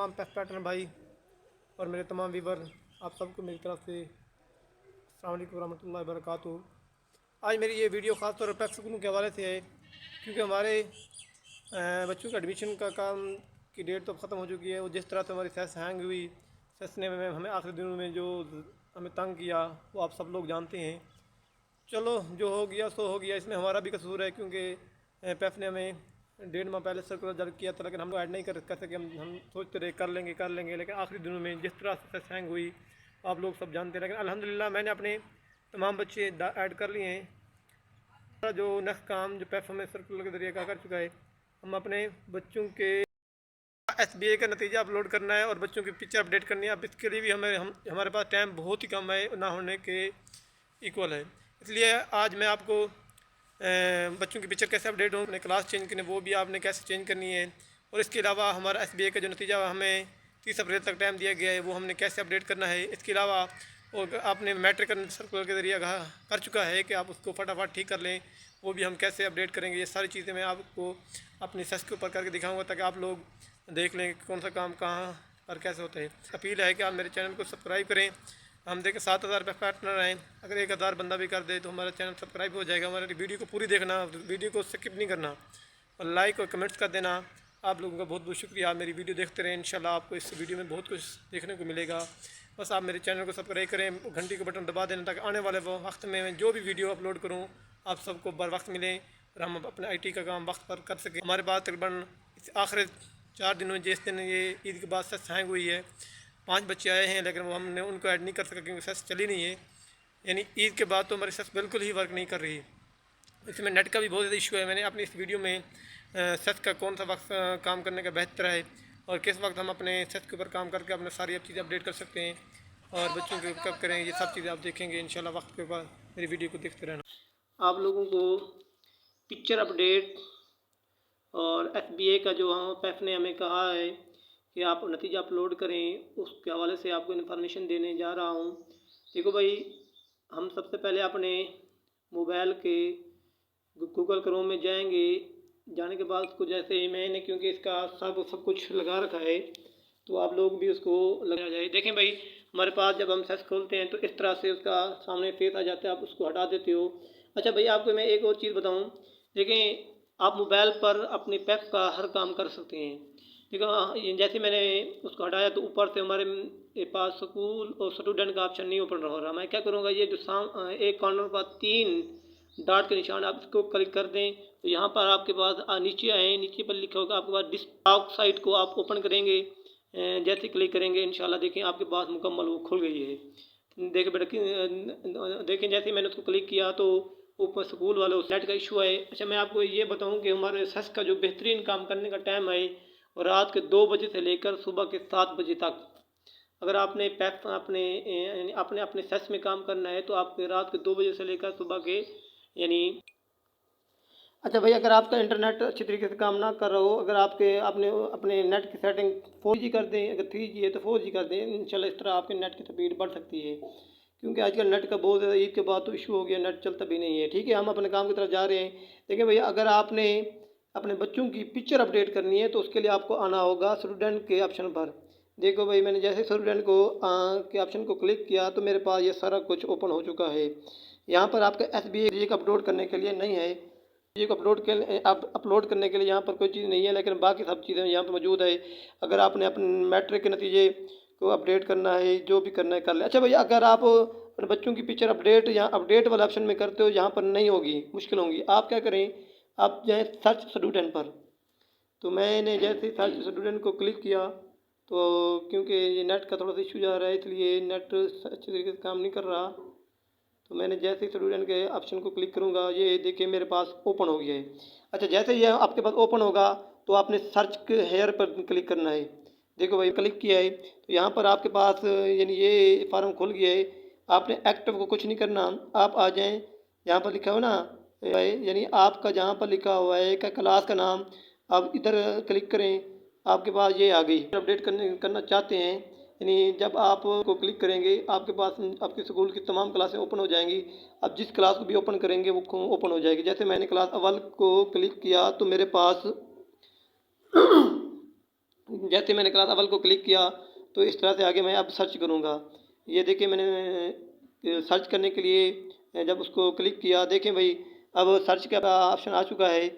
तमाम पैटर्न भाई और मेरे तमाम व्यूवर, आप सबको मेरी तरफ से अस्सलाम वालेकुम रहमतुल्लाहि व बरकातुहू। आज मेरी ये वीडियो ख़ास तौर पर स्कूलों के हवाले से है, क्योंकि हमारे बच्चों के एडमिशन का काम की डेट तो ख़त्म हो चुकी है। वो जिस तरह से हमारी सेस हैंग हुई, सेस ने हमें आखिरी दिनों में जो हमें तंग किया वो आप सब लोग जानते हैं। चलो जो हो गया सो हो गया, इसमें हमारा भी कसूर है, क्योंकि पैफ ने हमें 1.5 माह पहले सर्कुलर जारी किया था, लेकिन हम लोग ऐड नहीं कर सके। हम सोचते रहे कर लेंगे, लेकिन आखिरी दिनों में जिस तरह से हैंग हुई आप लोग सब जानते हैं। लेकिन अल्हम्दुलिल्लाह मैंने अपने तमाम बच्चे ऐड कर लिए हैं। जो नेक्स्ट काम जो पैफ हमें सर्कुलर के ज़रिए का कर चुका है, हम अपने बच्चों के SBA का नतीजा अपलोड करना है और बच्चों की पिक्चर अपडेट करनी है। अब इसके लिए भी हमारे पास टाइम बहुत ही कम है, ना होने के इक्वल है। इसलिए आज मैं आपको बच्चों की पिक्चर कैसे अपडेट हो, अपने क्लास चेंज करनी वो भी आपने कैसे चेंज करनी है, और इसके अलावा हमारा SBA का जो नतीजा हमें 30 अप्रैल तक टाइम दिया गया है वो हमने कैसे अपडेट करना है। इसके अलावा और आपने मैट्रिक सर्कुलर के ज़रिए कर चुका है कि आप उसको फटाफट ठीक कर लें, वो भी हम कैसे अपडेट करेंगे। ये सारी चीज़ें मैं आपको अपनी सेस के ऊपर करके दिखाऊंगा, ताकि आप लोग देख लें कि कौन सा काम कहाँ और कैसे होता है। अपील है कि आप मेरे चैनल को सब्सक्राइब करें। हम देखें 7,000 पे पार्टनर आए, अगर 1,000 बंदा भी कर दे तो हमारा चैनल सब्सक्राइब हो जाएगा। हमारी वीडियो को पूरी देखना, वीडियो को स्किप नहीं करना, और लाइक और कमेंट्स कर देना। आप लोगों का बहुत बहुत शुक्रिया। आप मेरी वीडियो देखते रहें, इंशाल्लाह आपको इस वीडियो में बहुत कुछ देखने को मिलेगा। बस आप मेरे चैनल को सब्सक्राइब करें, घंटी का बटन दबा देना, ताकि आने वाले वक्त में मैं जो भी वीडियो अपलोड करूँ आप सबको बर वक्त मिले और हम अपने IT का काम वक्त पर कर सकें। हमारे पास तकरीबन आखिर 4 दिनों में, जिस दिन ये ईद के बाद सेस हैंग हुई है, 5 बच्चे आए हैं, लेकिन वो हमने उनको ऐड नहीं कर सका क्योंकि सेस चली नहीं है। यानी ईद के बाद तो हमारी सेस बिल्कुल ही वर्क नहीं कर रही। इसमें नेट का भी बहुत ज़्यादा इशू है। मैंने अपनी इस वीडियो में सेस का कौन सा वक्त काम करने का बेहतर है और किस वक्त हम अपने सेस के ऊपर काम करके अपने सारी अब चीज़ें अपडेट कर सकते हैं और बच्चों के कब करें, ये सब चीज़ें आप देखेंगे इंशाल्लाह वक्त के बाद। मेरी वीडियो को देखते रहना। आप लोगों को पिक्चर अपडेट और SBA का जो पैफ ने हमें कहा है कि आप नतीजा अपलोड करें, उसके हवाले से आपको इन्फॉर्मेशन देने जा रहा हूँ। देखो भाई, हम सबसे पहले अपने मोबाइल के गूगल क्रोम में जाएंगे। जाने के बाद उसको जैसे ही मैंने, क्योंकि इसका सब कुछ लगा रखा है, तो आप लोग भी उसको लगा जाए। देखें भाई, हमारे पास जब हम सर्च खोलते हैं तो इस तरह से उसका सामने फेस आ जाता है, आप उसको हटा देते हो। अच्छा भाई, आपको मैं एक और चीज़ बताऊँ। देखें, आप मोबाइल पर अपने पैफ का हर काम कर सकते हैं। देखो, जैसे मैंने उसको हटाया तो ऊपर से हमारे पास स्कूल और स्टूडेंट का ऑप्शन नहीं ओपन हो रहा। मैं क्या करूँगा, ये जो एक कॉर्नर पर 3 डॉट के निशान, आप इसको क्लिक कर दें तो यहाँ पर आपके पास नीचे आए, नीचे पर लिखा होगा आपके पास डिस्क साइट को आप ओपन करेंगे। जैसे क्लिक करेंगे इंशाल्लाह देखें आपके पास मुकम्मल वो खुल गई है। देखें बेटा, देखें जैसे मैंने उसको क्लिक किया तो ऊपर स्कूल वालों नेट का इशू है। अच्छा, मैं आपको ये बताऊं कि हमारे सेस का जो बेहतरीन काम करने का टाइम है और रात के 2 बजे से लेकर सुबह के 7 बजे तक। अगर आपने पैफ अपने अपने सेस में काम करना है तो आपके रात के 2 बजे से लेकर सुबह के यानी। अच्छा भाई, अगर आपका इंटरनेट अच्छी तरीके से काम ना कर रहा हो, अगर आपके आपने अपने नेट की सेटिंग 4G कर दें, अगर 3G है तो 4G कर दें, इंशाल्लाह इस तरह आपके नेट की स्पीड बढ़ सकती है। क्योंकि आजकल नेट का बहुत ज़्यादा ईद के बाद तो इशू हो गया, नेट चलता भी नहीं है। ठीक है, हम अपने काम की तरफ जा रहे हैं। देखिए भैया, अगर आपने अपने बच्चों की पिक्चर अपडेट करनी है तो उसके लिए आपको आना होगा स्टूडेंट के ऑप्शन पर। देखो भाई, मैंने जैसे स्टूडेंट को के ऑप्शन को क्लिक किया तो मेरे पास ये सारा कुछ ओपन हो चुका है। यहाँ पर आपका SBA को अपलोड करने के लिए नहीं है, ये को अपलोड करने के लिए यहाँ पर कोई चीज़ नहीं है, लेकिन बाकी सब चीज़ें यहाँ पर मौजूद है। अगर आपने अपने मैट्रिक के नतीजे को अपडेट करना है, जो भी करना है कर ले। अच्छा भैया, अगर आप अपने बच्चों की पिक्चर अपडेट यहाँ अपडेट वाला ऑप्शन में करते हो, यहाँ पर नहीं होगी, मुश्किल होगी। आप क्या करें, आप जाएँ सर्च स्टूडेंट पर। तो मैंने जैसे ही सर्च स्टूडेंट को क्लिक किया तो क्योंकि ये नेट का थोड़ा सा इशू जा रहा है, इसलिए नेट अच्छी तरीके से काम नहीं कर रहा। तो मैंने जैसे ही स्टूडेंट के ऑप्शन को क्लिक करूँगा, ये देखिए मेरे पास ओपन हो गया है। अच्छा, जैसे ये आपके पास ओपन होगा तो आपने सर्च के हेयर पर क्लिक करना है। देखो भाई, क्लिक किया है तो यहाँ पर आपके पास यानी ये फार्म खुल गया है। आपने एक्टिव को कुछ नहीं करना, आप आ जाएँ। यहाँ पर लिखा हुआ ना यानी आपका जहाँ पर लिखा हुआ है का क्लास का नाम, आप इधर क्लिक करें, आपके पास ये आ गई। अपडेट करना चाहते हैं, यानी जब आप को क्लिक करेंगे आपके पास आपके स्कूल की तमाम क्लासें ओपन हो जाएंगी। आप जिस क्लास को भी ओपन करेंगे वो ओपन हो जाएगी। जैसे मैंने क्लास अव्वल को क्लिक किया तो मेरे पास जैसे मैंने क्लास अव्वल को क्लिक किया तो इस तरह से आगे मैं अब सर्च करूँगा। ये देखिए मैंने सर्च करने के लिए जब उसको क्लिक किया, देखें भाई अब सर्च का ऑप्शन आ चुका है।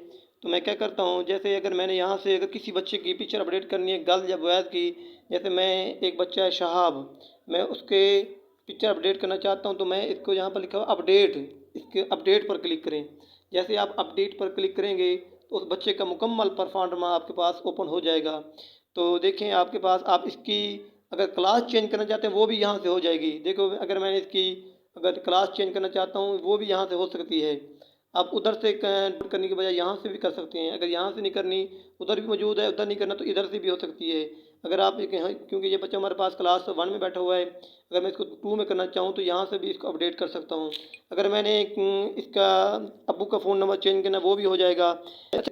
तो मैं क्या करता हूँ, जैसे अगर मैंने यहाँ से अगर किसी बच्चे की पिक्चर अपडेट करनी है गर्ल या बॉयज़ की, जैसे मैं एक बच्चा है शहाब, मैं उसके पिक्चर अपडेट करना चाहता हूँ तो मैं इसको यहाँ पर लिखा हुआ अपडेट, इसके अपडेट पर क्लिक करें। जैसे आप अपडेट पर क्लिक करेंगे तो उस बच्चे का मुकम्मल परफॉर्मा आपके पास ओपन हो जाएगा। तो देखें आपके पास आप इसकी अगर क्लास चेंज करना चाहते हैं वो भी यहाँ से हो जाएगी। देखो अगर मैंने इसकी अगर क्लास चेंज करना चाहता हूँ वो भी यहाँ से हो सकती है। आप उधर से करने के बजाय यहाँ से भी कर सकते हैं। अगर यहाँ से नहीं करनी, उधर भी मौजूद है, उधर नहीं करना तो इधर से भी हो सकती है। अगर आप क्योंकि ये बच्चा हमारे पास क्लास 1 में बैठा हुआ है, अगर मैं इसको 2 में करना चाहूँ तो यहाँ से भी इसको अपडेट कर सकता हूँ। अगर मैंने इसका अब्बू का फ़ोन नंबर चेंज करना वो भी हो जाएगा,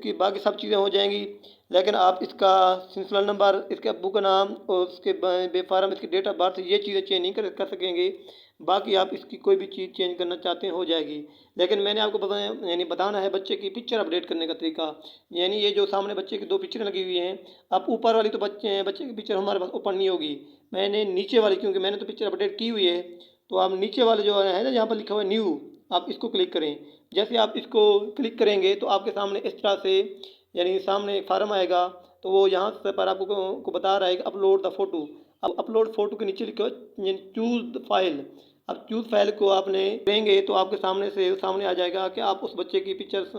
कि बाकी सब चीज़ें हो जाएंगी। लेकिन आप इसका सिलसिला नंबर, इसके अब्बू का नाम और उसके बेफारम इसकी डेट ऑफ बर्थ, ये चीज़ें चेंज नहीं कर सकेंगे। बाकी आप इसकी कोई भी चीज़ चेंज करना चाहते हैं हो जाएगी। लेकिन मैंने आपको बताया यानी बताना है बच्चे की पिक्चर अपडेट करने का तरीका। यानी ये जो सामने बच्चे की 2 पिक्चरें लगी हुई हैं, आप ऊपर वाली तो बच्चे की पिक्चर हमारे पास ओपन नहीं होगी। मैंने नीचे वाली, क्योंकि मैंने तो पिक्चर अपडेट की हुई है, तो आप नीचे वाले जो है ना, यहाँ पर लिखा हुआ है न्यू, आप इसको क्लिक करें। जैसे आप इसको क्लिक करेंगे तो आपके सामने इस तरह से यानी सामने एक फार्म आएगा। तो वो यहाँ से पर आपको को बता रहा है कि अपलोड द फोटो। अब अपलोड फोटो के नीचे लिखो चूज़ द फाइल। अब चूज़ फाइल को आपने देंगे तो आपके सामने आ जाएगा कि आप उस बच्चे की पिक्चर्स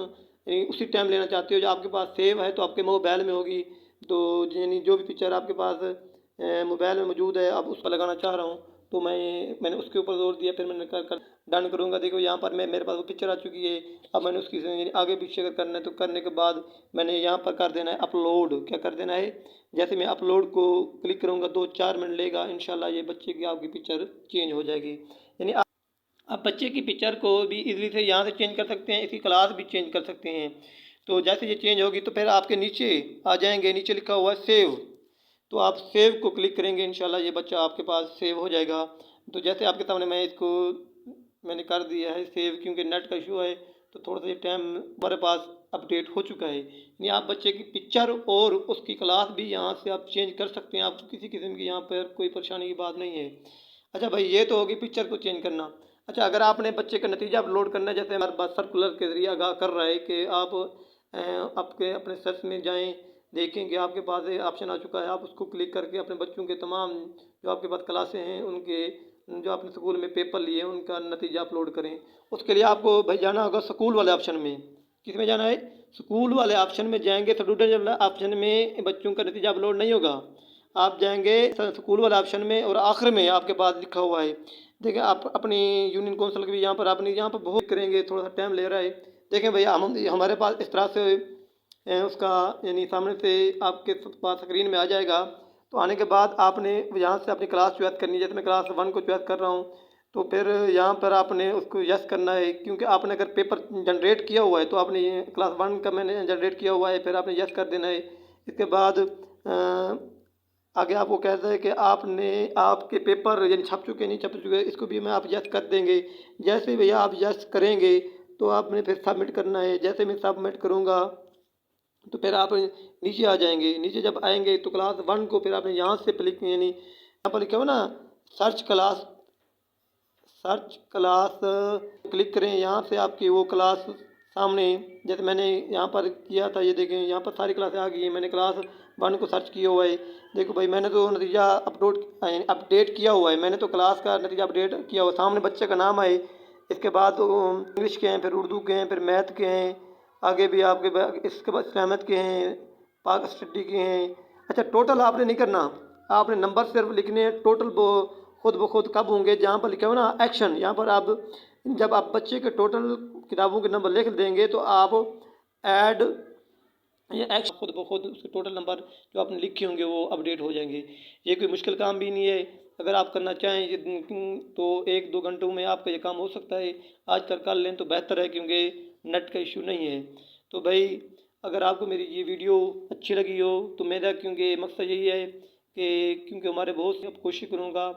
उसी टाइम लेना चाहते हो जो आपके पास सेव है तो आपके मोबाइल में होगी। तो यानी जो भी पिक्चर आपके पास मोबाइल में मौजूद है अब उस पर लगाना चाह रहा हूँ, तो मैंने उसके ऊपर जोर दिया, फिर मैंने कर डन करूँगा। देखो यहाँ पर मेरे पास वो पिक्चर आ चुकी है। अब मैंने उसकी यानी आगे पीछे अगर करना है तो करने के बाद मैंने यहाँ पर कर देना है अपलोड। क्या कर देना है, जैसे मैं अपलोड को क्लिक करूँगा 2-4 मिनट लेगा, इंशाल्लाह ये बच्चे की आपकी पिक्चर चेंज हो जाएगी। यानी आप बच्चे की पिक्चर को भी इजीली से यहाँ से चेंज कर सकते हैं, इसकी क्लास भी चेंज कर सकते हैं। तो जैसे ये चेंज होगी तो फिर आपके नीचे आ जाएंगे, नीचे लिखा हुआ है सेव, तो आप सेव को क्लिक करेंगे, इंशाल्लाह ये बच्चा आपके पास सेव हो जाएगा। तो जैसे आपके सामने मैंने कर दिया है सेव, क्योंकि नेट का इशू है तो थोड़ा सा टाइम हमारे पास अपडेट हो चुका है। यानी आप बच्चे की पिक्चर और उसकी क्लास भी यहाँ से आप चेंज कर सकते हैं, आपको किसी किस्म की यहाँ पर कोई परेशानी की बात नहीं है। अच्छा भाई, ये तो होगी पिक्चर को चेंज करना। अच्छा, अगर आपने बच्चे का नतीजा अपलोड करना है, जैसे हमारे पास सर्कुलर के जरिए आगाह कर रहा है कि आप आपके अपने सर्च में जाएं, देखेंगे आपके पास ऑप्शन आ चुका है, आप उसको क्लिक करके अपने बच्चों के तमाम जो आपके पास क्लासें हैं उनके जो आपने स्कूल में पेपर लिए उनका नतीजा अपलोड करें। उसके लिए आपको भाई जाना होगा स्कूल वाले ऑप्शन में। किस में जाना है, स्कूल वाले ऑप्शन में जाएंगे। स्टूडेंट वाले ऑप्शन में बच्चों का नतीजा अपलोड नहीं होगा, आप जाएंगे स्कूल वाले ऑप्शन में और आखिर में आपके पास लिखा हुआ है। देखिए आप अपनी यूनियन काउंसिल की भी यहाँ पर अपनी यहाँ पर बहुत करेंगे, थोड़ा सा टाइम ले रहा है। देखें भैया हम हमारे पास इस तरह से उसका यानी सामने से आपके पास स्क्रीन में आ जाएगा। तो आने के बाद आपने यहाँ से अपनी क्लास चॉइस करनी है। जैसे मैं क्लास 1 को चॉइस कर रहा हूँ तो फिर यहाँ पर आपने उसको यस करना है, क्योंकि आपने अगर पेपर जनरेट किया हुआ है तो आपने ये क्लास 1 का मैंने जनरेट किया हुआ है, फिर आपने यस कर देना है। इसके बाद आगे आपको कहता है कि आपने आपके पेपर यानी छप चुके नहीं छप चुके, इसको भी मैं आप यस कर देंगे। जैसे भैया आप यस करेंगे तो आपने फिर सबमिट करना है। जैसे मैं सबमिट करूँगा तो फिर आप नीचे आ जाएंगे। नीचे जब आएंगे तो क्लास 1 को फिर आपने यहाँ से क्लिक यानी यहाँ पर लिखा हो ना search class, search class click करें। यहाँ से आपकी वो क्लास सामने जैसे मैंने यहाँ पर किया था, ये देखें यहाँ पर सारी क्लासें आ गई हैं। मैंने क्लास 1 को सर्च किया हुआ है। देखो भाई मैंने तो नतीजा अपडेट किया हुआ है, मैंने तो क्लास का नतीजा अपडेट किया हुआ। सामने बच्चे का नाम है, इसके बाद इंग्लिश के हैं, फिर उर्दू के हैं, फिर मैथ के हैं, आगे भी आपके इसके बाद इस्लामियत के हैं, पाक स्टडी के हैं। अच्छा, टोटल आपने नहीं करना, आपने नंबर सिर्फ लिखने हैं। टोटल वो खुद ब खुद कब होंगे, जहाँ पर लिखा हो ना एक्शन, यहाँ पर आप जब आप बच्चे के टोटल किताबों के नंबर लिख देंगे तो आप ऐड ये एक्शन खुद ब खुद उसके टोटल नंबर जो आपने लिखे होंगे वो अपडेट हो जाएंगे। ये कोई मुश्किल काम भी नहीं है। अगर आप करना चाहें तो 1-2 घंटों में आपका ये काम हो सकता है। आज कर लें तो बेहतर है, क्योंकि नेट का इशू नहीं है। तो भाई अगर आपको मेरी ये वीडियो अच्छी लगी हो तो मेरा क्योंकि मकसद यही है कि क्योंकि हमारे बहुत से कोशिश करूँगा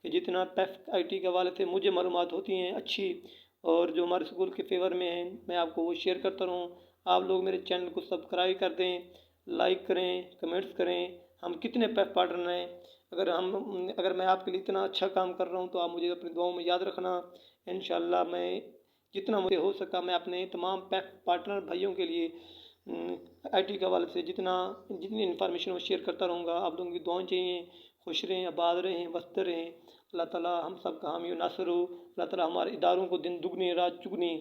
कि जितना टेक IT के हवाले से मुझे मालूमात होती हैं अच्छी और जो हमारे स्कूल के फेवर में हैं, मैं आपको वो शेयर करता रहूँ। आप लोग मेरे चैनल को सब्सक्राइब कर दें, लाइक करें, कमेंट्स करें, हम कितने पैक पार्टनर हैं। अगर मैं आपके लिए इतना अच्छा काम कर रहा हूँ तो आप मुझे अपनी दुआओं में याद रखना। इंशाअल्लाह मैं जितना मुझे हो सका मैं अपने तमाम पैक पार्टनर भाइयों के लिए IT के हवाले से जितनी इन्फॉर्मेशन वो शेयर करता रहूँगा। आप लोगों की दुआएं चाहिए। खुश रहें, आबाद रहें, मस्त रहें। अल्लाह ताला हम सब का हामी नासर हो। अल्लाह ताला हमारे इदारों को दिन दुगनी रात चुगनी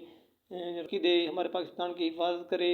तरक्की दे, हमारे पाकिस्तान की हिफाजत करे।